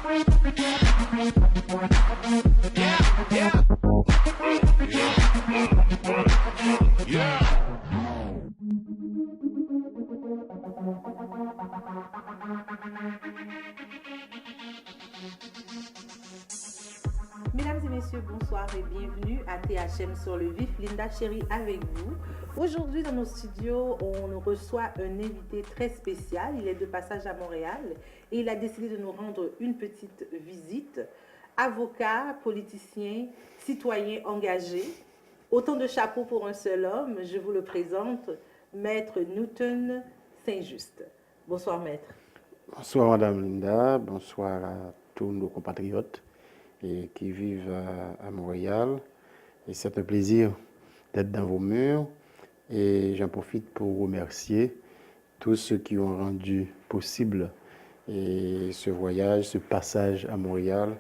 Mesdames et messieurs, bonsoir et bienvenue à THM sur le vif. Linda Chérie avec vous. Aujourd'hui dans nos studios, on reçoit un invité très spécial. Il est de passage à Montréal et il a décidé de nous rendre une petite visite. Avocat, politicien, citoyen engagé. Autant de chapeaux pour un seul homme. Je vous le présente, Maître Newton Saint-Just. Bonsoir Maître. Bonsoir Madame Linda, bonsoir à tous nos compatriotes qui vivent à Montréal. Et c'est un plaisir d'être dans vos murs. Et j'en profite pour remercier tous ceux qui ont rendu possible ce voyage, ce passage à Montréal.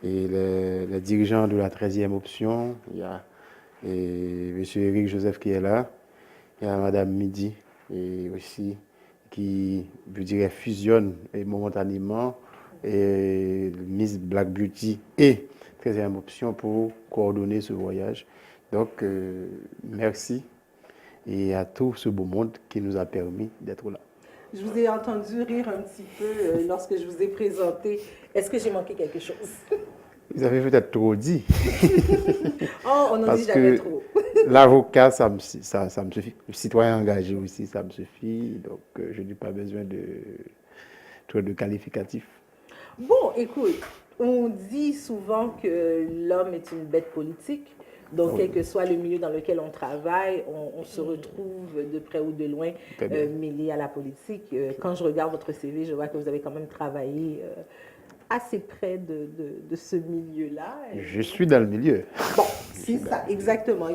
Et les dirigeants de la 13e option, il y a M. Éric Joseph qui est là, il y a Mme Midi et aussi qui, je dirais, fusionne momentanément Miss Black Beauty et 13e option pour coordonner ce voyage. Donc, merci et à tout ce beau monde qui nous a permis d'être là. Je vous ai entendu rire un petit peu lorsque je vous ai présenté. Est-ce que j'ai manqué quelque chose? Vous avez peut-être trop dit. Oh, on en dit jamais trop. L'avocat, ça me suffit. Le citoyen engagé aussi, ça me suffit. Donc, je n'ai pas besoin de trop de qualificatifs. Bon, écoute, on dit souvent que l'homme est une bête politique. Donc, quel que soit le milieu dans lequel on travaille, on se retrouve de près ou de loin mêlé à la politique. Quand je regarde votre CV, je vois que vous avez quand même travaillé assez près de ce milieu-là. Je suis dans le milieu. Bon, c'est ça, exactement.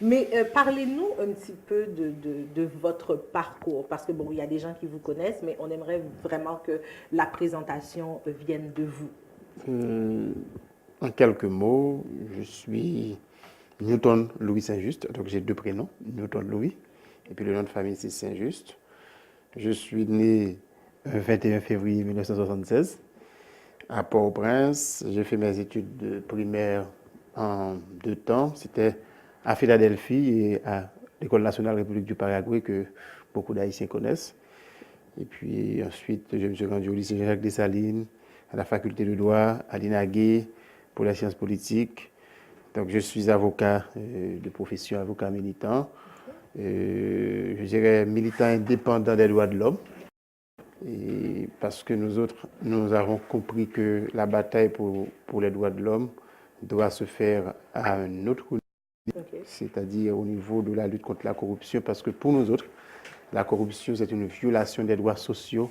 Mais parlez-nous un petit peu de votre parcours, parce que bon, il y a des gens qui vous connaissent, mais on aimerait vraiment que la présentation vienne de vous. En quelques mots, je suis Newton Louis Saint-Just, donc j'ai deux prénoms, Newton Louis, et puis le nom de famille c'est Saint-Just. Je suis né le 21 février 1976 à Port-au-Prince. J'ai fait mes études primaires en 2 temps. C'était à Philadelphie et à l'École nationale République du Paraguay que beaucoup d'Haïtiens connaissent. Et puis ensuite, je me suis rendu au lycée Jacques Dessalines, à la faculté de droit, à l'INAGUE pour les sciences politiques. Donc je suis avocat de profession, avocat militant. Je dirais militant indépendant des droits de l'homme. Et parce que nous autres, nous avons compris que la bataille pour les droits de l'homme doit se faire à un autre niveau, c'est-à-dire au niveau de la lutte contre la corruption, parce que pour nous autres, la corruption, c'est une violation des droits sociaux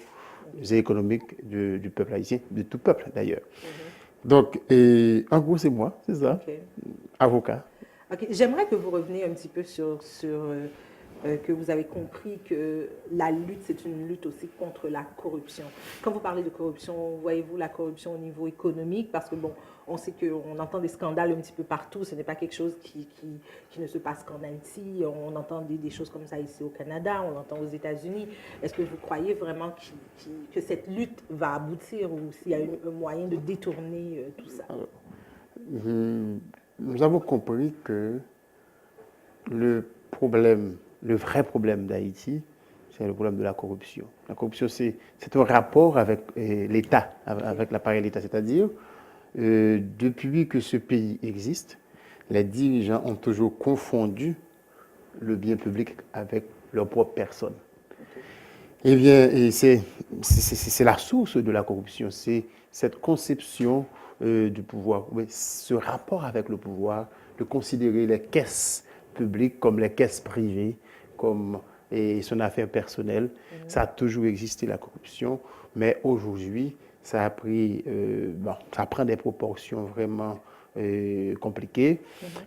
et économiques du peuple haïtien, de tout peuple d'ailleurs. Donc, en gros, c'est moi, c'est ça, avocat. J'aimerais que vous reveniez un petit peu sur que vous avez compris que la lutte, c'est une lutte aussi contre la corruption. Quand vous parlez de corruption, voyez-vous la corruption au niveau économique? Parce que bon, on sait qu'on entend des scandales un petit peu partout. Ce n'est pas quelque chose qui ne se passe qu'en Haïti. On entend des choses comme ça ici au Canada, on l'entend aux États-Unis. Est-ce que vous croyez vraiment que cette lutte va aboutir ou s'il y a un moyen de détourner tout ça? Alors, nous avons compris que le vrai problème d'Haïti, c'est le problème de la corruption. La corruption, c'est un rapport avec l'État, avec l'appareil de l'État. C'est-à-dire, depuis que ce pays existe, les dirigeants ont toujours confondu le bien public avec leur propre personne. Eh bien, c'est la source de la corruption, c'est cette conception du pouvoir, ce rapport avec le pouvoir, de considérer les caisses publiques comme les caisses privées, comme son affaire personnelle. Ça a toujours existé, la corruption, mais aujourd'hui, ça prend des proportions vraiment compliquées.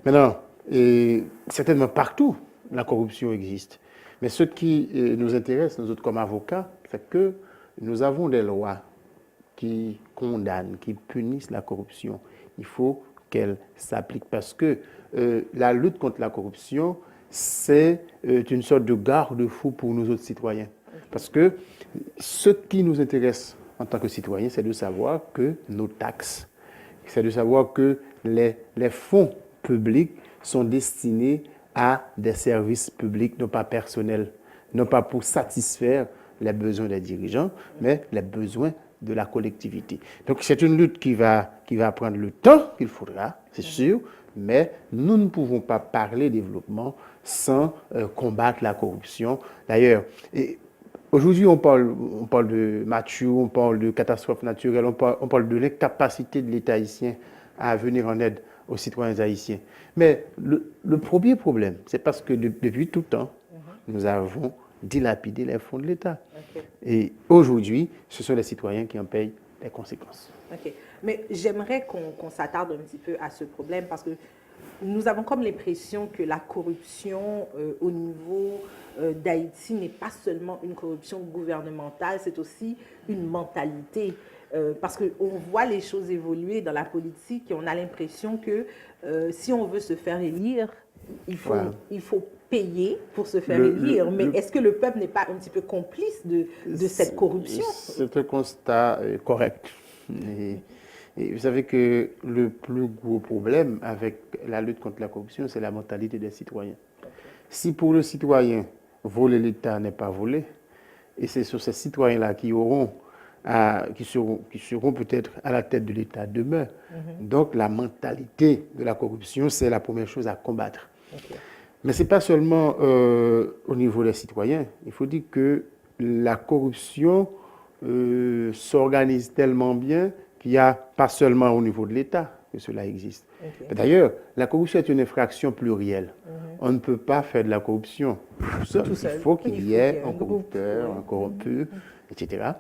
Maintenant, certainement partout, la corruption existe. Mais ce qui nous intéresse, nous autres comme avocats, c'est que nous avons des lois qui condamnent, qui punissent la corruption. Il faut qu'elles s'appliquent parce que la lutte contre la corruption, c'est une sorte de garde-fou pour nous autres citoyens. Parce que ce qui nous intéresse en tant que citoyen, c'est de savoir que nos taxes, c'est de savoir que les fonds publics sont destinés à des services publics, non pas personnels, non pas pour satisfaire les besoins des dirigeants, mais les besoins de la collectivité. Donc c'est une lutte qui va prendre le temps qu'il faudra, c'est sûr, mais nous ne pouvons pas parler développement sans combattre la corruption. D'ailleurs, aujourd'hui on parle de Mathieu, on parle de catastrophes naturelles, on parle de l'incapacité de l'État haïtien à venir en aide aux citoyens haïtiens. Mais le premier problème, c'est parce que depuis tout temps, nous avons dilapidé les fonds de l'État. Okay. Et aujourd'hui, ce sont les citoyens qui en payent les conséquences. Ok. Mais j'aimerais qu'on s'attarde un petit peu à ce problème parce que nous avons comme l'impression que la corruption au niveau d'Haïti n'est pas seulement une corruption gouvernementale, c'est aussi une mentalité. Parce qu'on voit les choses évoluer dans la politique et on a l'impression que si on veut se faire élire, il faut payer pour se faire élire. Mais est-ce que le peuple n'est pas un petit peu complice de cette corruption? C'est un constat correct. Et vous savez que le plus gros problème avec la lutte contre la corruption, c'est la mentalité des citoyens. Si pour le citoyen, voler l'État n'est pas voler, et c'est sur ces citoyens-là qui seront peut-être à la tête de l'État demain. Donc la mentalité de la corruption, c'est la première chose à combattre. Mais ce n'est pas seulement au niveau des citoyens. Il faut dire que la corruption s'organise tellement bien qu'il n'y a pas seulement au niveau de l'État que cela existe. D'ailleurs, la corruption est une infraction plurielle. On ne peut pas faire de la corruption tout seul. Il faut qu'il y ait un corrupteur, un corrompu, etc.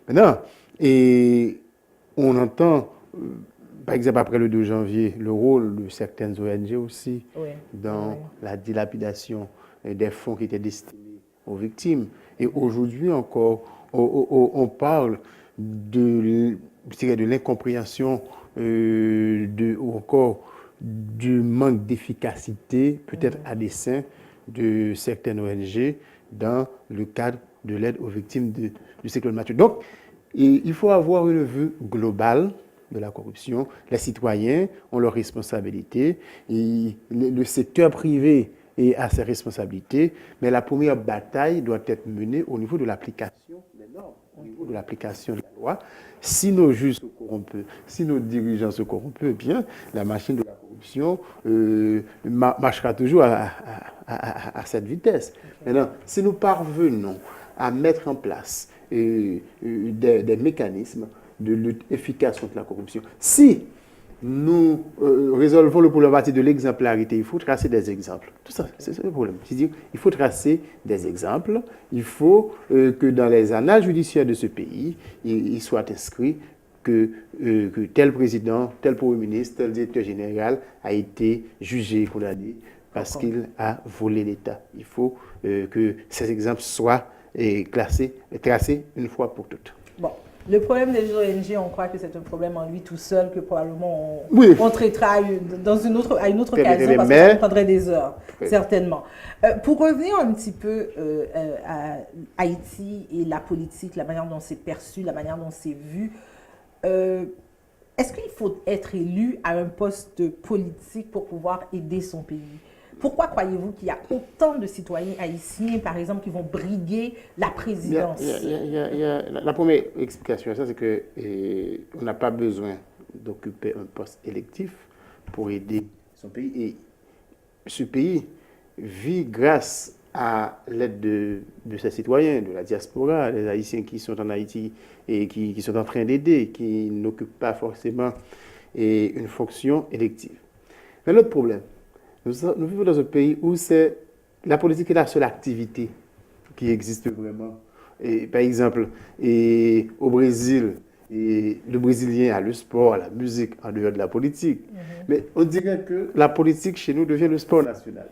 Maintenant, et on entend, par exemple, après le 2 janvier, le rôle de certaines ONG aussi dans la dilapidation des fonds qui étaient destinés aux victimes. Et aujourd'hui encore, on parle de l'incompréhension ou encore du manque d'efficacité, peut-être à dessein, de certaines ONG dans le cadre de l'aide aux victimes du cyclone Mathieu. Donc, il faut avoir une vue globale de la corruption. Les citoyens ont leurs responsabilités. Et le secteur privé a ses responsabilités, mais la première bataille doit être menée au niveau de l'application des normes, au niveau de l'application de la loi. Si nos juges se corrompent, si nos dirigeants se corrompent, eh bien, la machine de la corruption marchera toujours à cette vitesse. Maintenant, si nous parvenons à mettre en place des mécanismes de lutte efficace contre la corruption, si nous résolvons le problème à partir de l'exemplarité, il faut tracer des exemples. Tout ça, c'est le problème. C'est-à-dire, il faut tracer des exemples. Il faut que dans les annales judiciaires de ce pays, il soit inscrit que tel président, tel premier ministre, tel directeur général a été jugé et condamné parce qu'il a volé l'État. Il faut que ces exemples soient tracés une fois pour toutes. Bon. Le problème des ONG, on croit que c'est un problème en lui tout seul, que probablement on traitera à une autre occasion, parce que ça prendrait des heures, certainement. Pour revenir un petit peu à Haïti et la politique, la manière dont c'est perçu, la manière dont c'est vu, est-ce qu'il faut être élu à un poste politique pour pouvoir aider son pays? Pourquoi croyez-vous qu'il y a autant de citoyens haïtiens, par exemple, qui vont briguer la présidence? La première explication à ça, c'est qu'on n'a pas besoin d'occuper un poste électif pour aider son pays. Et ce pays vit grâce à l'aide de ses citoyens, de la diaspora, des Haïtiens qui sont en Haïti et qui sont en train d'aider, qui n'occupent pas forcément une fonction élective. Mais l'autre problème, nous vivons dans un pays où la politique est la seule activité qui existe vraiment. Et, par exemple, au Brésil, le Brésilien a le sport, la musique en dehors de la politique. Mais on dirait que la politique chez nous devient le sport national.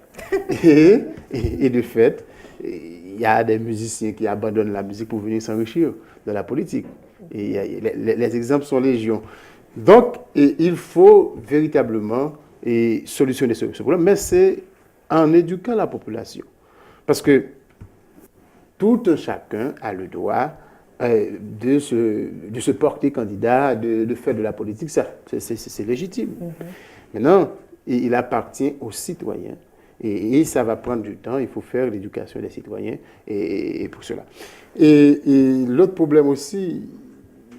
et de fait, il y a des musiciens qui abandonnent la musique pour venir s'enrichir de la politique. Et les exemples sont légion. Donc, il faut véritablement solutionner ce problème, mais c'est en éduquant la population. Parce que tout un chacun a le droit de se porter candidat, de faire de la politique, ça, c'est légitime. Maintenant, il appartient aux citoyens. Et ça va prendre du temps, il faut faire l'éducation des citoyens et pour cela. Et l'autre problème aussi,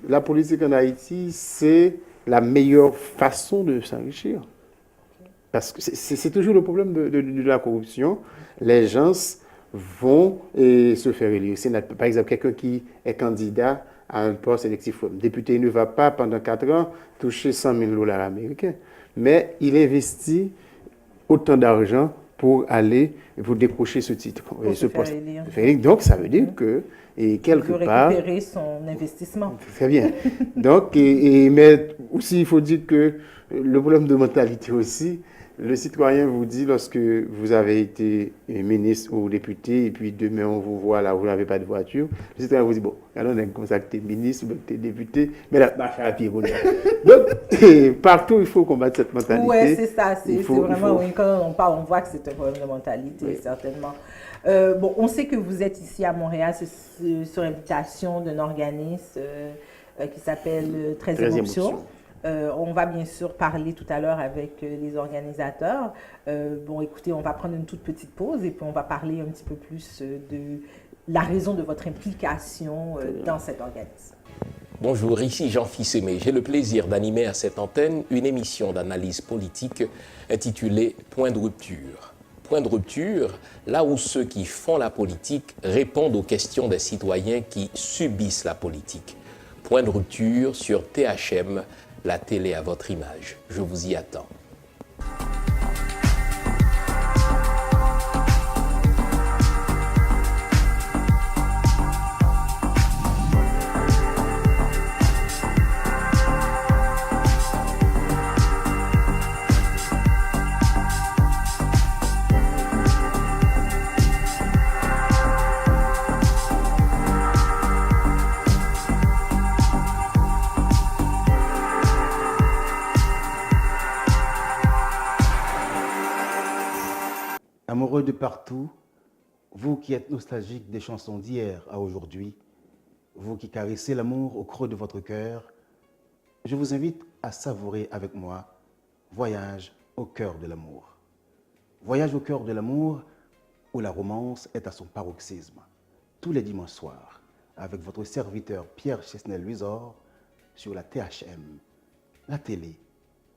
la politique en Haïti, c'est la meilleure façon de s'enrichir. Parce que c'est toujours le problème de la corruption. Les gens vont se faire élire. Par exemple, quelqu'un qui est candidat à un poste électif, un député, il ne va pas pendant 4 ans toucher 100 000 dollars américains, mais il investit autant d'argent pour décrocher ce titre, ce poste. Donc, ça veut dire que, quelque part... Il veut récupérer son investissement. Très bien. Donc, mais aussi, il faut dire que le problème de mentalité aussi, le citoyen vous dit, lorsque vous avez été ministre ou député, et puis demain on vous voit là, vous n'avez pas de voiture, le citoyen vous dit, bon, alors on est comme ça que tu es ministre, que tu es député, mais là, marche à pied. Donc, partout, il faut combattre cette mentalité. Oui, c'est ça. C'est vraiment, oui, quand on parle, on voit que c'est un problème de mentalité, oui. Certainement. Bon, on sait que vous êtes ici à Montréal sur invitation d'un organisme qui s'appelle 13e Option. On va bien sûr parler tout à l'heure avec les organisateurs. Bon, écoutez, on va prendre une toute petite pause et puis on va parler un petit peu plus de la raison de votre implication dans cet organisme. Bonjour, ici Jean Fils-Aimé. J'ai le plaisir d'animer à cette antenne une émission d'analyse politique intitulée Point de rupture. Point de rupture, là où ceux qui font la politique répondent aux questions des citoyens qui subissent la politique. Point de rupture sur THM, la télé à votre image. Je vous y attends. Amoureux de partout, vous qui êtes nostalgique des chansons d'hier à aujourd'hui, vous qui caressez l'amour au creux de votre cœur, je vous invite à savourer avec moi Voyage au cœur de l'amour. Voyage au cœur de l'amour où la romance est à son paroxysme, tous les dimanches soirs, avec votre serviteur Pierre Chesnel-Luisor sur la THM, la télé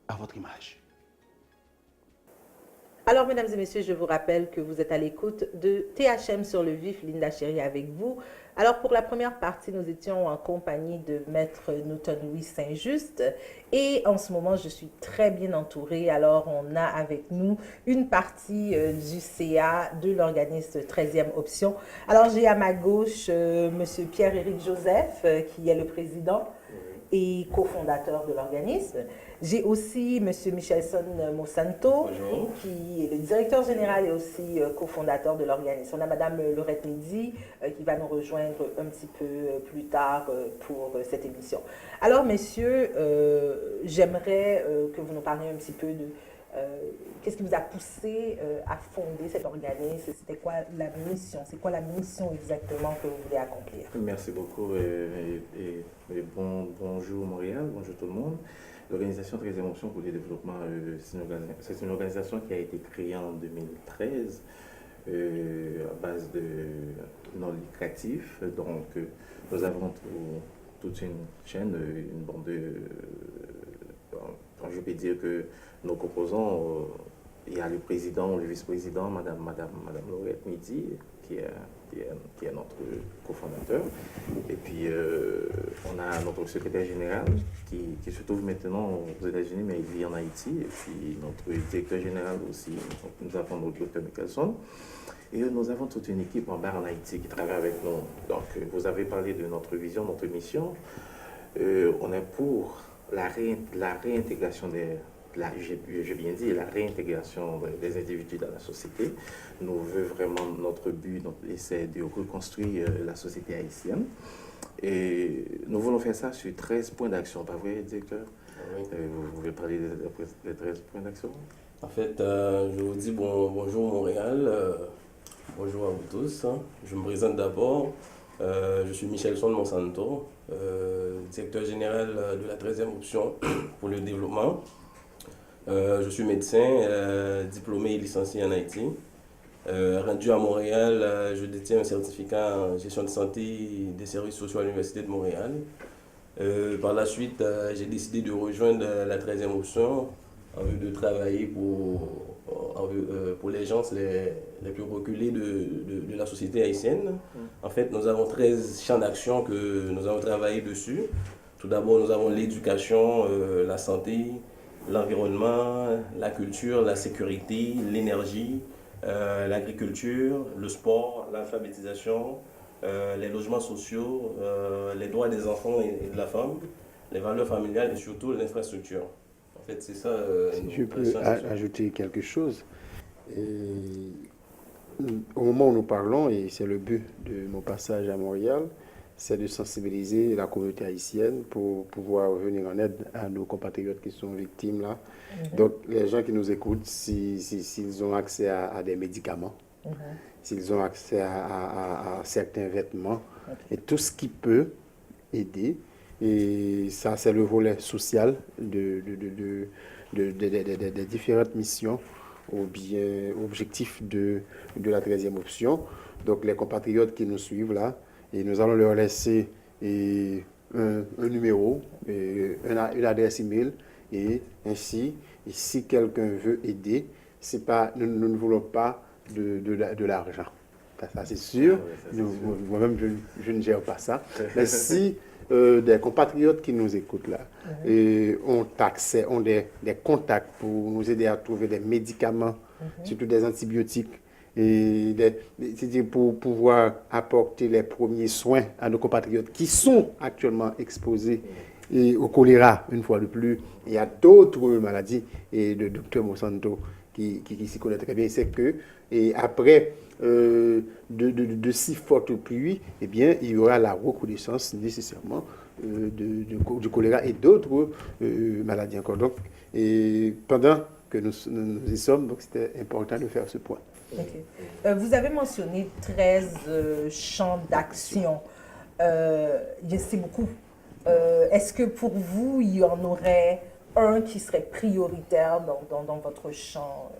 à votre image. Alors, mesdames et messieurs, je vous rappelle que vous êtes à l'écoute de THM sur le vif, Linda Chéri avec vous. Alors, pour la première partie, nous étions en compagnie de Maître Newton-Louis Saint-Just et en ce moment, je suis très bien entourée. Alors, on a avec nous une partie du CA de l'organisme 13e Option. Alors, j'ai à ma gauche Monsieur Pierre-Éric Joseph, qui est le président et cofondateur de l'organisme. J'ai aussi M. Michelson Monsanto, bonjour, qui est le directeur général et aussi cofondateur de l'organisme. On a Mme Laurette Midi qui va nous rejoindre un petit peu plus tard pour cette émission. Alors, messieurs, j'aimerais que vous nous parliez un petit peu de qu'est-ce qui vous a poussé à fonder cet organisme. C'était quoi la mission? C'est quoi la mission exactement que vous voulez accomplir? Merci beaucoup et bonjour Montréal, bonjour tout le monde. L'organisation 13e Option pour le développement, c'est une organisation qui a été créée en 2013 à base de non lucratif. Donc, nous avons toute une chaîne, une bande de... je peux dire que nos composants, il y a le président, le vice-président, Madame Laurette Midi, qui est notre cofondateur. Et puis, on a notre secrétaire général qui se trouve maintenant aux États-Unis, mais il vit en Haïti. Et puis, notre directeur général aussi. Donc, nous avons notre docteur Michelson. Et nous avons toute une équipe en bas en Haïti qui travaille avec nous. Donc, vous avez parlé de notre vision, notre mission. On est pour la réintégration j'ai bien dit, la réintégration des individus dans la société. Nous voulons vraiment, notre but, c'est de reconstruire la société haïtienne. Et nous voulons faire ça sur 13 points d'action, pas vrai, directeur? Oui. Vous pouvez parler des 13 points d'action? En fait, je vous dis bonjour Montréal, bonjour à vous tous. Je me présente d'abord. Je suis Michelson Monsanto, directeur général de la 13e option pour le développement. Je suis médecin, diplômé et licencié en Haïti. Rendu à Montréal, je détiens un certificat en gestion de santé et des services sociaux à l'Université de Montréal. Par la suite, j'ai décidé de rejoindre la 13e option en vue de travailler pour les gens les plus reculés de la société haïtienne. En fait, nous avons 13 champs d'action que nous avons travaillé dessus. Tout d'abord, nous avons l'éducation, la santé, l'environnement, la culture, la sécurité, l'énergie, l'agriculture, le sport, l'alphabétisation, les logements sociaux, les droits des enfants et de la femme, les valeurs familiales et surtout l'infrastructure. En fait, c'est ça. Si je peux ajouter quelque chose. Au moment où nous parlons, et c'est le but de mon passage à Montréal, c'est de sensibiliser la communauté haïtienne pour pouvoir venir en aide à nos compatriotes qui sont victimes là. Donc, les gens qui nous écoutent, s'ils ont accès à des médicaments, s'ils ont accès à certains vêtements, et tout ce qui peut aider, et ça, c'est le volet social des différentes missions ou bien objectifs de la 13e option. Donc, les compatriotes qui nous suivent là, et nous allons leur laisser un numéro, une adresse email, et ainsi, et si quelqu'un veut aider, c'est pas, nous ne voulons pas de l'argent. Ça, c'est sûr. Moi-même, je ne gère pas ça. Mais si des compatriotes qui nous écoutent là ont accès, ont des contacts pour nous aider à trouver des médicaments, surtout des antibiotiques, et c'est-à-dire pour pouvoir apporter les premiers soins à nos compatriotes qui sont actuellement exposés au choléra, une fois de plus. Il y a d'autres maladies, et le docteur Monsanto qui s'y connaît très bien, c'est que et après de si fortes pluies, eh bien, il y aura la recrudescence nécessairement du choléra et d'autres maladies encore. Donc, et pendant que nous y sommes, donc c'était important de faire ce point. Okay. Vous avez mentionné 13 champs d'action. C'est beaucoup. Est-ce que pour vous, il y en aurait un qui serait prioritaire dans votre champ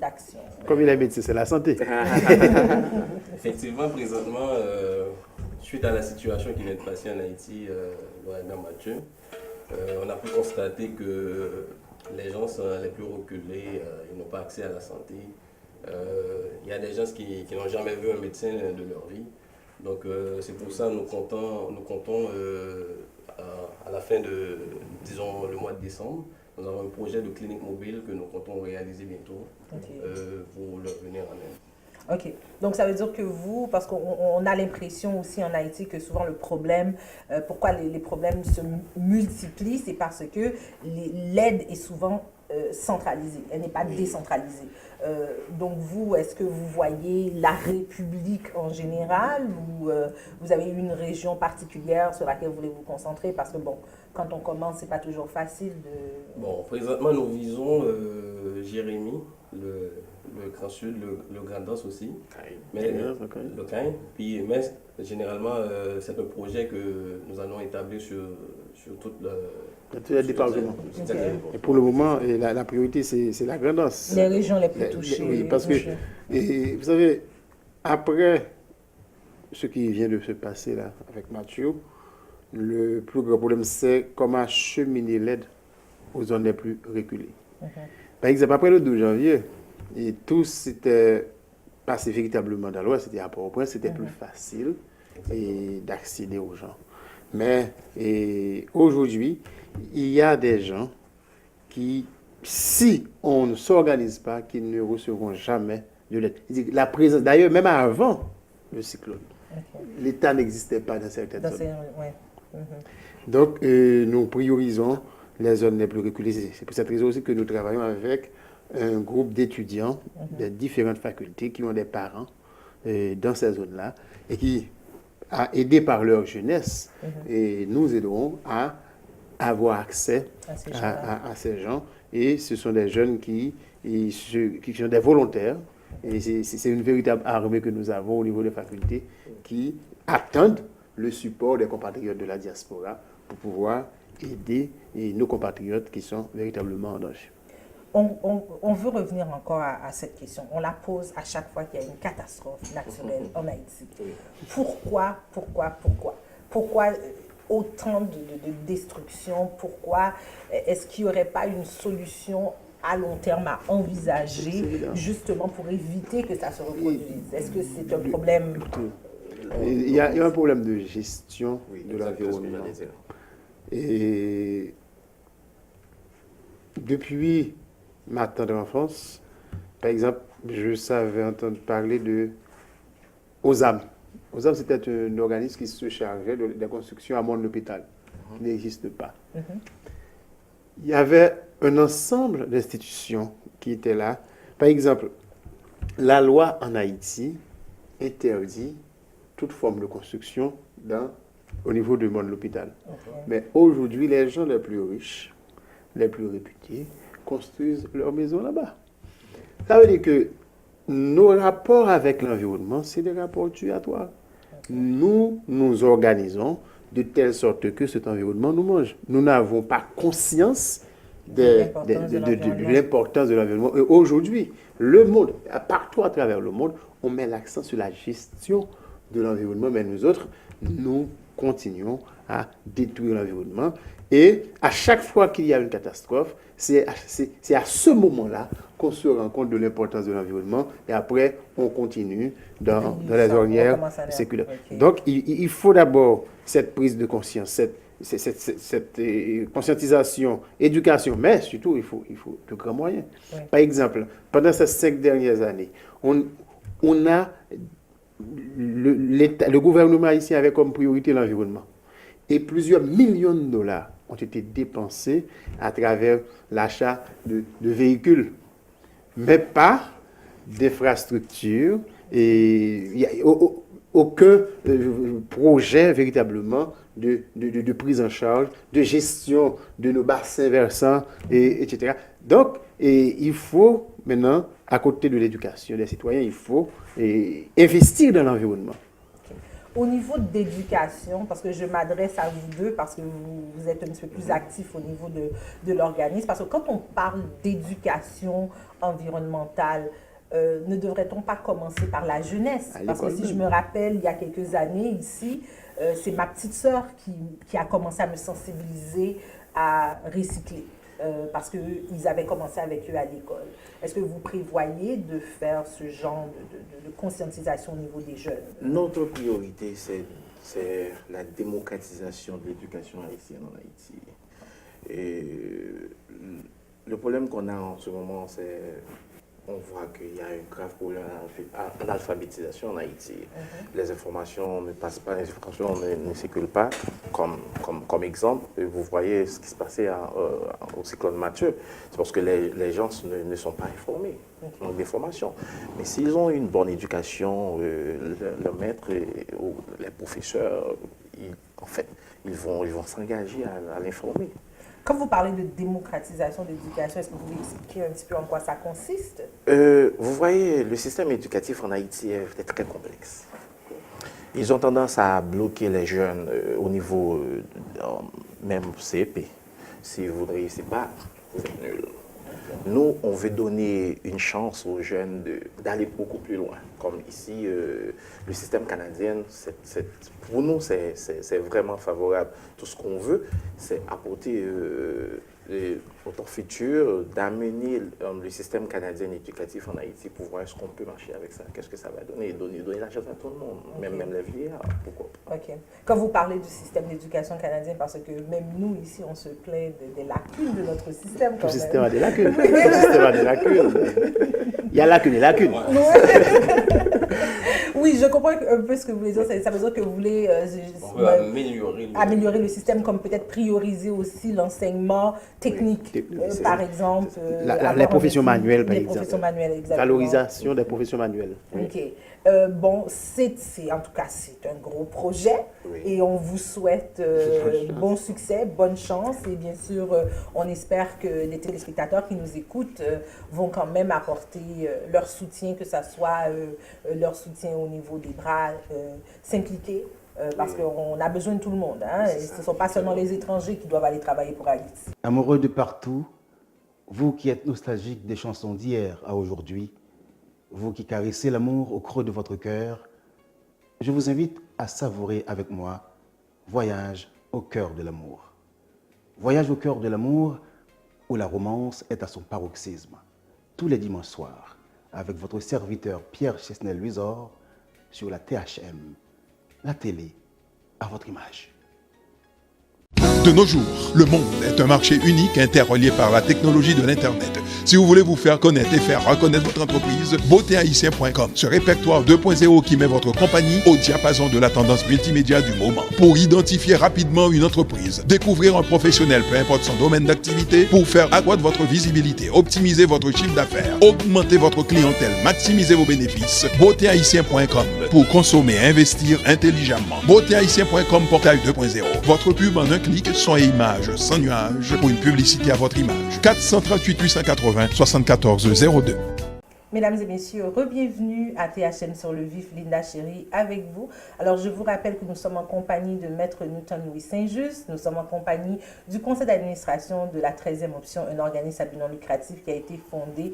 d'action? Comme il a dit, c'est la santé. Effectivement, présentement, suite à la situation qui vient de passer en Haïti, dans Mathieu, on a pu constater que les gens sont les plus reculés, ils n'ont pas accès à la santé. Il y a des gens qui n'ont jamais vu un médecin de leur vie. Donc c'est pour ça que nous comptons à la fin de, disons, le mois de décembre, nous avons un projet de clinique mobile que nous comptons réaliser bientôt pour leur venir en aide. Ok, donc ça veut dire que vous, parce qu'on a l'impression aussi en Haïti que souvent le problème, pourquoi les problèmes se multiplient, c'est parce que l'aide est souvent centralisée, elle n'est pas décentralisée. Donc vous, est-ce que vous voyez la République en général ou vous avez une région particulière sur laquelle vous voulez vous concentrer? Parce que bon, quand on commence, c'est pas toujours facile de... Bon, présentement, nous visons Jérémy, le Grand Sud, le Grand Danse aussi, mais le Cain. Puis, mais généralement, c'est un projet que nous allons établir sur toute le département. Et pour le moment, la priorité, c'est la Grande Danse. Les régions les plus touchées. Oui, parce que, vous savez, après ce qui vient de se passer là avec Mathieu, le plus gros problème, c'est comment acheminer l'aide aux zones les plus reculées. Par exemple, après le 12 janvier, et tout s'était passé véritablement dans l'Ouest, c'était à Port-au-Prince, c'était plus facile d'accéder aux gens. Mais aujourd'hui, il y a des gens qui, si on ne s'organise pas, qui ne recevront jamais de l'aide. La présence, d'ailleurs, même avant le cyclone, l'État n'existait pas dans certaines zones. Donc, nous priorisons les zones les plus reculées. C'est pour cette raison aussi que nous travaillons avec un groupe d'étudiants de différentes facultés qui ont des parents dans ces zones-là et qui, aidés par leur jeunesse, et nous aiderons à avoir accès à ces gens. Et ce sont des jeunes qui sont des volontaires. Et c'est une véritable armée que nous avons au niveau des facultés qui attendent le support des compatriotes de la diaspora pour pouvoir aider nos compatriotes qui sont véritablement en danger. On veut revenir encore à cette question. On la pose à chaque fois qu'il y a une catastrophe naturelle en Haïti. Pourquoi autant de destruction? Pourquoi est-ce qu'il n'y aurait pas une solution à long terme à envisager justement pour éviter que ça se reproduise? Est-ce que c'est un problème? Il y a un problème de gestion de exactement ce que l'environnement. j'allais dire. Et depuis ma tendre enfance, par exemple, je savais entendre parler de OSAM. OSAM, c'était un organisme qui se chargeait de la construction à Mont-l'Hôpital, qui n'existe pas. Il y avait un ensemble d'institutions qui étaient là. Par exemple, la loi en Haïti interdit toute forme de construction au niveau du Mont-l'Hôpital. Mais aujourd'hui, les gens les plus riches, les plus réputés, construisent leurs maisons là-bas. Ça veut dire que nos rapports avec l'environnement, c'est des rapports tuatoires. Nous nous organisons de telle sorte que cet environnement nous mange. Nous n'avons pas conscience de l'importance de l'environnement. Et aujourd'hui, le monde, partout à travers le monde, on met l'accent sur la gestion de l'environnement, mais nous autres, nous continuons à détruire l'environnement. Et à chaque fois qu'il y a une catastrophe, c'est à ce moment-là qu'on se rend compte de l'importance de l'environnement et après, on continue dans les ornières séculaires. Okay. Donc, il faut d'abord cette prise de conscience, cette conscientisation, éducation, mais surtout, il faut de grands moyens. Oui. Par exemple, pendant ces 5 dernières années, on a le gouvernement haïtien avait comme priorité l'environnement. Et plusieurs millions de dollars ont été dépensés à travers l'achat de véhicules, mais pas d'infrastructures. Et il n'y a aucun projet véritablement de prise en charge, de gestion de nos bassins versants, etc. Donc, il faut maintenant, à côté de l'éducation des citoyens, il faut investir dans l'environnement. Au niveau d'éducation, parce que je m'adresse à vous deux, parce que vous êtes un petit peu plus actifs au niveau de l'organisme, parce que quand on parle d'éducation environnementale, ne devrait-on pas commencer par la jeunesse? Parce que si je me rappelle, il y a quelques années ici, c'est ma petite sœur qui a commencé à me sensibiliser à recycler. Parce qu'ils avaient commencé avec eux à l'école. Est-ce que vous prévoyez de faire ce genre de conscientisation au niveau des jeunes? Notre priorité, c'est la démocratisation de l'éducation haïtienne en Haïti. Et le problème qu'on a en ce moment, c'est on voit qu'il y a un grave problème d'alphabétisation en Haïti. Les informations ne passent pas, les informations ne circulent pas. Comme exemple, vous voyez ce qui se passait au cyclone Mathieu. C'est parce que les gens ne sont pas informés, manque d'informations. Mais s'ils ont une bonne éducation, le maître ou les professeurs, ils vont s'engager à l'informer. Quand vous parlez de démocratisation de l'éducation, est-ce que vous pouvez expliquer un petit peu en quoi ça consiste? Vous voyez, le système éducatif en Haïti est très complexe. Ils ont tendance à bloquer les jeunes au niveau même CEP. Si vous ne réussissez pas, vous êtes nul. Nous, on veut donner une chance aux jeunes d'aller beaucoup plus loin. Comme ici, le système canadien, pour nous, c'est vraiment favorable. Tout ce qu'on veut, c'est apporter au temps futur, d'amener le système canadien éducatif en Haïti pour voir est-ce qu'on peut marcher avec ça, qu'est-ce que ça va donner, donner la chance à tout le monde, même les vieillards, pourquoi pas. OK. Quand vous parlez du système d'éducation canadien, parce que même nous, ici, on se plaint des lacunes de notre système. Tout système a des lacunes. Tout système a des lacunes. Il y a lacunes et lacunes. Oui, je comprends un peu ce que vous voulez dire. Ça veut dire que vous voulez on veut améliorer le système, comme peut-être prioriser aussi l'enseignement technique. Oui, oui, c'est Par ça. exemple, Les avoir professions un métier- manuelles, par les exemple. professions manuelles, exactement. Valorisation des professions manuelles. Oui. Ok. Bon, en tout cas, c'est un gros projet Oui. et on vous souhaite Bonne chance. bon succès, bonne chance et bien sûr, on espère que les téléspectateurs qui nous écoutent vont quand même apporter leur soutien, que ce soit leur soutien au niveau des bras, s'impliquer. Parce Oui. qu'on a besoin de tout le monde. Hein, et ce ne sont pas seulement les étrangers qui doivent aller travailler pour Haïti. Amoureux de partout, vous qui êtes nostalgique des chansons d'hier à aujourd'hui, vous qui caressez l'amour au creux de votre cœur, je vous invite à savourer avec moi Voyage au cœur de l'amour. Voyage au cœur de l'amour où la romance est à son paroxysme, tous les dimanches soirs, avec votre serviteur Pierre Chesnel-Luisor sur la THM, la télé à votre image. De nos jours, le monde est un marché unique interrelié par la technologie de l'Internet. Si vous voulez vous faire connaître et faire reconnaître votre entreprise, beautéhaïtien.com, ce répertoire 2.0 qui met votre compagnie au diapason de la tendance multimédia du moment. Pour identifier rapidement une entreprise, découvrir un professionnel, peu importe son domaine d'activité, pour faire accroître votre visibilité, optimiser votre chiffre d'affaires, augmenter votre clientèle, maximiser vos bénéfices, beautéhaïtien.com, pour consommer et investir intelligemment. Beautéhaïtien.com, portail 2.0. Votre pub en un clic, son et image sans nuage pour une publicité à votre image. 438 880 74 02. Mesdames et messieurs, re-bienvenue à THM sur le vif, Linda Chérie avec vous. Alors, je vous rappelle que nous sommes en compagnie de Maître Newton-Louis Saint-Just. Nous sommes en compagnie du conseil d'administration de la 13e option, un organisme à but non lucratif qui a été fondé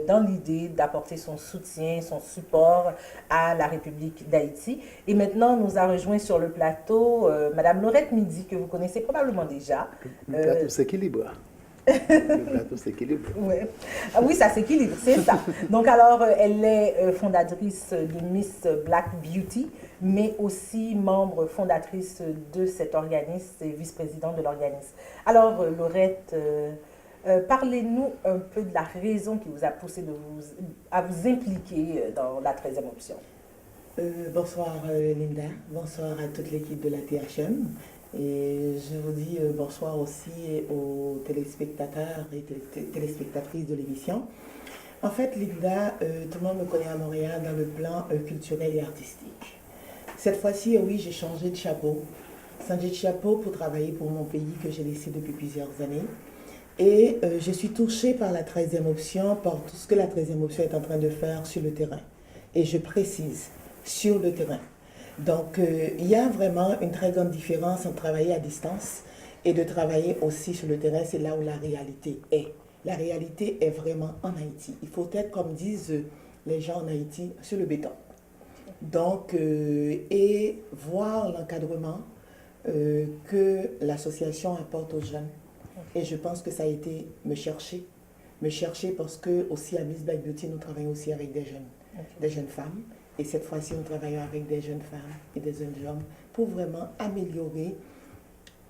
dans l'idée d'apporter son soutien, son support à la République d'Haïti. Et maintenant, nous a rejoint sur le plateau Madame Laurette Midi, que vous connaissez probablement déjà. Le plateau s'équilibre. Le plateau s'équilibre. Ouais. Ah oui, ça s'équilibre, c'est ça. Donc alors, elle est fondatrice de Miss Black Beauty, mais aussi membre fondatrice de cet organisme et vice-présidente de l'organisme. Alors, Laurette, parlez-nous un peu de la raison qui vous a poussé à vous impliquer dans la 13e option. Bonsoir Linda, bonsoir à toute l'équipe de la THM. Et je vous dis bonsoir aussi aux téléspectateurs et téléspectatrices de l'émission. En fait, Linda, tout le monde me connaît à Montréal dans le plan culturel et artistique. Cette fois-ci, oui, j'ai changé de chapeau. Changé de chapeau pour travailler pour mon pays que j'ai laissé depuis plusieurs années. Et je suis touchée par la 13e option, par tout ce que la 13e option est en train de faire sur le terrain. Et je précise, sur le terrain. Donc, il y a vraiment une très grande différence entre travailler à distance et de travailler aussi sur le terrain. C'est là où la réalité est. La réalité est vraiment en Haïti. Il faut être, comme disent les gens en Haïti, sur le béton. Donc, et voir l'encadrement que l'association apporte aux jeunes. Et je pense que ça a été me chercher parce que aussi à Miss Black Beauty, nous travaillons aussi avec des jeunes femmes. Et cette fois-ci, nous travaillons avec des jeunes femmes et des jeunes hommes pour vraiment améliorer,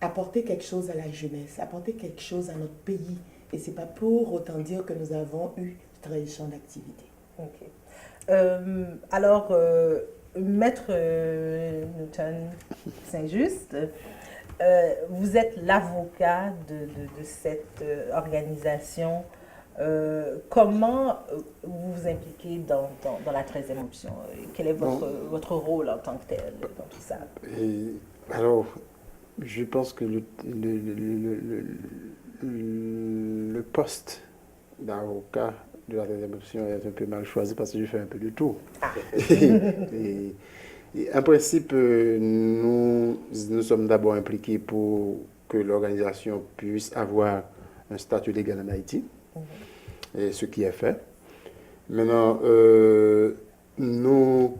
apporter quelque chose à la jeunesse, apporter quelque chose à notre pays. Et ce n'est pas pour autant dire que nous avons eu 13 champs d'activité. Ok. Alors, Maître Newton Saint-Just, vous êtes l'avocat de cette organisation. Comment vous vous impliquez dans la 13e option? Quel est votre rôle en tant que tel dans tout ça? Alors, je pense que le poste d'avocat de la 13e option est un peu mal choisi parce que je fais un peu de tout. Ah. Et en principe, nous sommes d'abord impliqués pour que l'organisation puisse avoir un statut légal en Haïti. Et ce qui est fait. Maintenant, nous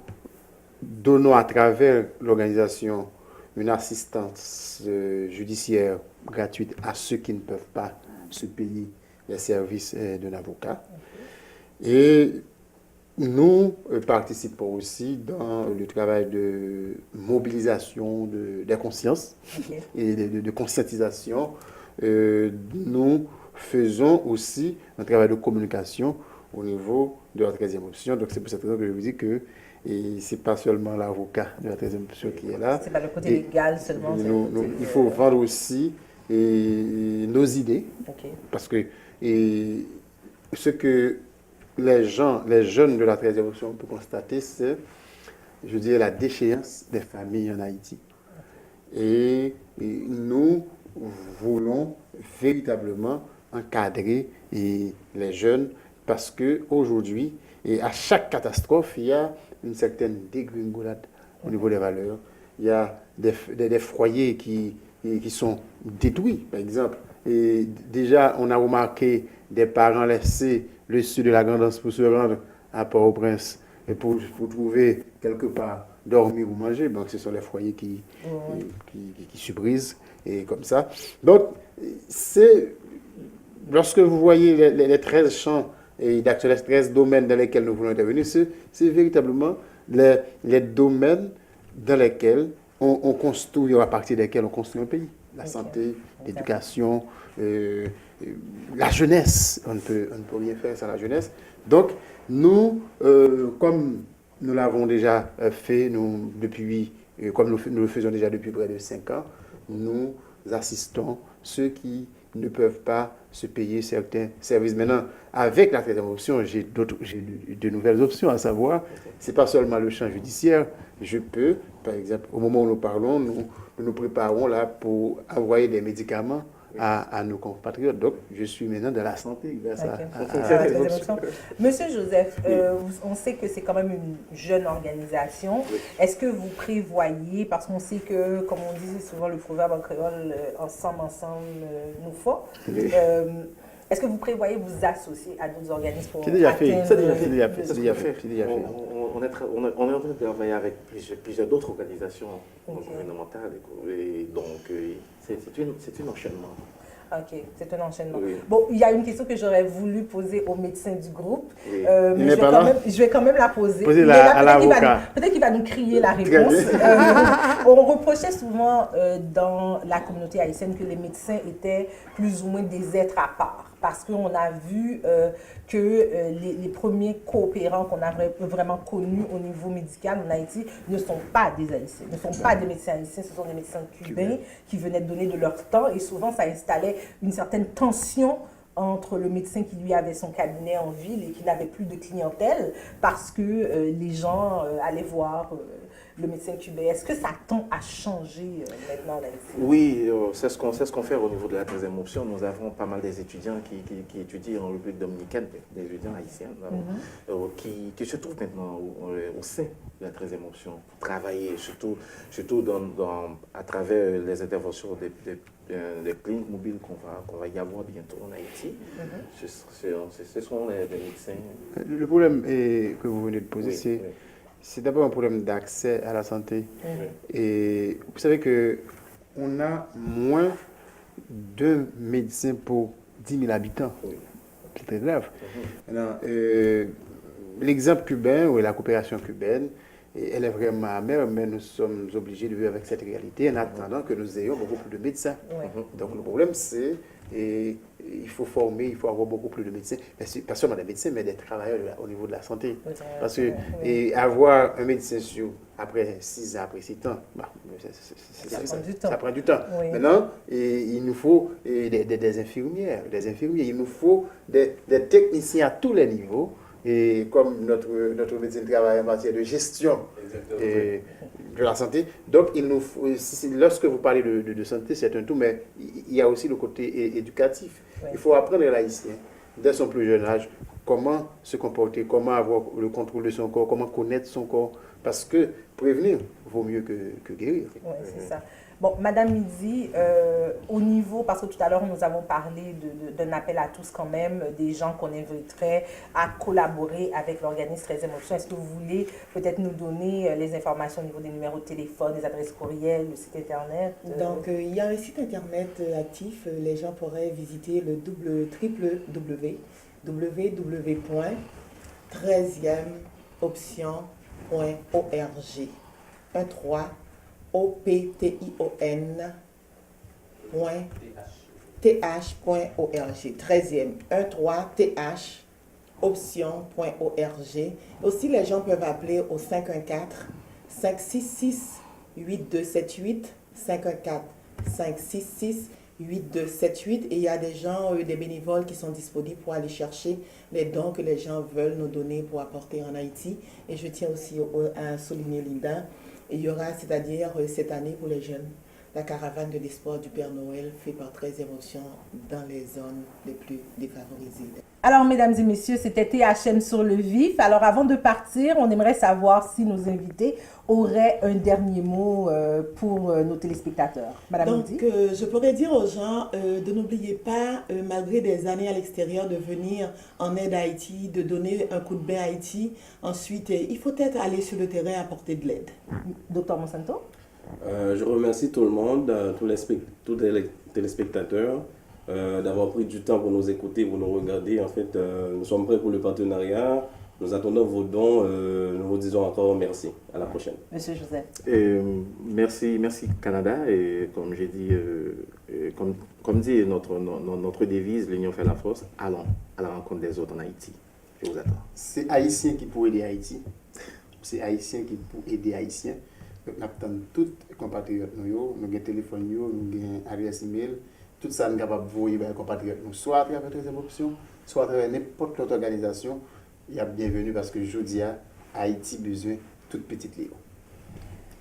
donnons à travers l'organisation une assistance judiciaire gratuite à ceux qui ne peuvent pas se payer les services d'un avocat. Et nous participons aussi dans le travail de mobilisation des consciences et de conscientisation. Nous faisons aussi un travail de communication au niveau de la 13e option. Donc c'est pour cette raison que je vous dis que ce n'est pas seulement l'avocat de la 13e option qui est là. Ce n'est pas le côté légal seulement. Il faut vendre aussi nos idées OK. Parce que ce que les jeunes de la 13e option peuvent constater, c'est, je dirais, la déchéance des familles en Haïti. Et nous voulons véritablement encadrer les jeunes parce qu'aujourd'hui, à chaque catastrophe, il y a une certaine dégringolade au niveau des valeurs. Il y a des foyers qui sont détruits, par exemple. Et déjà, on a remarqué des parents laisser le sud de la Grand'Anse pour se rendre à Port-au-Prince et pour trouver quelque part dormir ou manger. Donc, ce sont les foyers qui se brisent et comme ça. Donc, lorsque vous voyez les 13 champs et les 13 domaines dans lesquels nous voulons intervenir, c'est véritablement les domaines dans lesquels on construit, à partir desquels on construit un pays. La santé, l'éducation, la jeunesse. On ne peut rien faire sans la jeunesse. Donc, nous, comme nous l'avons déjà fait comme nous le faisons déjà depuis près de 5 ans, nous assistons ceux qui ne peuvent pas se payer certains services. Maintenant, avec la 13e option, j'ai de nouvelles options, à savoir, ce n'est pas seulement le champ judiciaire. Je peux, par exemple, au moment où nous parlons, nous préparons là pour envoyer des médicaments à nos compatriotes. Donc, je suis maintenant de la santé grâce à la 13e option. Monsieur Joseph, on sait que c'est quand même une jeune organisation. Oui. Est-ce que vous prévoyez, parce qu'on sait que, comme on dit souvent le proverbe en créole, ensemble, nous faut. Oui. Est-ce que vous prévoyez vous associer à d'autres organismes pour C'est déjà fait. On est en train de travailler avec plusieurs d'autres organisations gouvernementales. Et donc, c'est un enchaînement. Ok, c'est un enchaînement. Oui. Bon, il y a une question que j'aurais voulu poser au médecin du groupe, Oui. mais je vais quand même la poser. Posez-la à l'avocat. Peut-être qu'il va nous crier la réponse. On reprochait souvent dans la communauté haïtienne que les médecins étaient plus ou moins des êtres à part, parce qu'on a vu que les premiers coopérants qu'on a vraiment connus au niveau médical en Haïti ne sont pas des Haïtiens, ne sont pas des médecins haïtiens, ce sont des médecins cubains qui venaient donner de leur temps, et souvent ça installait une certaine tension entre le médecin qui lui avait son cabinet en ville et qui n'avait plus de clientèle parce que les gens allaient voir le médecin cubain. Est-ce que ça tend à changer maintenant en Haïti? Oui, c'est ce qu'on fait au niveau de la 13e option. Nous avons pas mal des étudiants qui étudient en République dominicaine, des étudiants haïtiens, qui se trouvent maintenant au sein de la 13e option pour travailler, surtout à travers les interventions des cliniques mobiles qu'on va y avoir bientôt en Haïti. Ce sont les médecins. Le problème que vous venez de poser, c'est d'abord un problème d'accès à la santé. Et vous savez qu'on a moins de médecins pour 10 000 habitants. C'est très grave. Maintenant, l'exemple cubain ou la coopération cubaine, elle est vraiment amère, mais nous sommes obligés de vivre avec cette réalité en attendant que nous ayons beaucoup plus de médecins. Donc le problème, c'est il faut former, il faut avoir beaucoup plus de médecins, pas seulement des médecins, mais des travailleurs au niveau de la santé. Parce que avoir un médecin sur après 6 ans, après 7 ans, ça prend du temps. Maintenant, il nous faut des infirmières, il nous faut des techniciens à tous les niveaux. Et comme notre médecin travaille en matière de gestion de la santé, donc il nous faut, lorsque vous parlez de santé, c'est un tout, mais il y a aussi le côté éducatif. Il faut apprendre à l'haïtien, dès son plus jeune âge, comment se comporter, comment avoir le contrôle de son corps, comment connaître son corps, parce que prévenir vaut mieux que guérir. Oui, c'est ça. Bon, Madame Midi, au niveau, parce que tout à l'heure nous avons parlé d'un appel à tous quand même, des gens qu'on inviterait à collaborer avec l'organisme 13e option. Est-ce que vous voulez peut-être nous donner les informations au niveau des numéros de téléphone, des adresses courriels, le site internet? Donc, il y a un site internet actif. Les gens pourraient visiter le www.13eoption.org. 13 option.th.org, 13e, 13th option.org. Aussi, les gens peuvent appeler au 514-566-8278, 514-566-8278. 8278 et il y a des gens, des bénévoles qui sont disponibles pour aller chercher les dons que les gens veulent nous donner pour apporter en Haïti. Et je tiens aussi à souligner, Linda, il y aura, c'est-à-dire cette année pour les jeunes, la caravane de l'espoir du Père Noël fait par 13e option dans les zones les plus défavorisées. Alors, mesdames et messieurs, c'était THM sur le vif. Alors, avant de partir, on aimerait savoir si nos invités auraient un dernier mot pour nos téléspectateurs. Madame Donc, Moudi. je pourrais dire aux gens de n'oublier pas, malgré des années à l'extérieur, de venir en aide à Haïti, de donner un coup de bain à Haïti. Ensuite, il faut peut-être aller sur le terrain apporter de l'aide. Docteur Monsanto. Je remercie tout le monde, tous les téléspectateurs, d'avoir pris du temps pour nous écouter, pour nous regarder. En fait, nous sommes prêts pour le partenariat. Nous attendons vos dons. Nous vous disons encore merci. À la prochaine. Monsieur Joseph. Merci Canada. Et comme j'ai dit, comme dit notre devise, l'union fait la force. Allons à la rencontre des autres en Haïti. Je vous attends. C'est Haïtien qui peut aider Haïti. C'est Haïtien qui peut aider Haïtien. Donc, nous avons tous les compatriotes, nous avons un téléphone, nous avons un adresse email. Tout ça, nous sommes capables de voir les compatriotes, soit à travers la 13e option, soit à travers n'importe quelle autre organisation. Il y a bienvenue parce que je dis à Haïti besoin de toute petite Léo.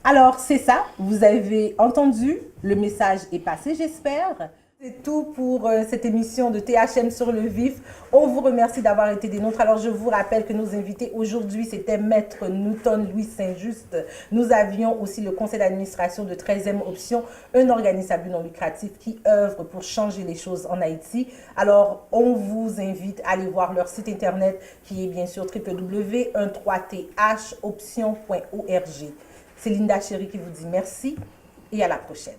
Alors, c'est ça. Vous avez entendu. Le message est passé, j'espère. C'est tout pour cette émission de THM sur le vif. On vous remercie d'avoir été des nôtres. Alors, je vous rappelle que nos invités aujourd'hui, c'était Maître Newton Louis Saint-Just. Nous avions aussi le conseil d'administration de 13e option, un organisme à but non lucratif qui œuvre pour changer les choses en Haïti. Alors, on vous invite à aller voir leur site internet qui est bien sûr www.13thoption.org. C'est Linda Chéri qui vous dit merci et à la prochaine.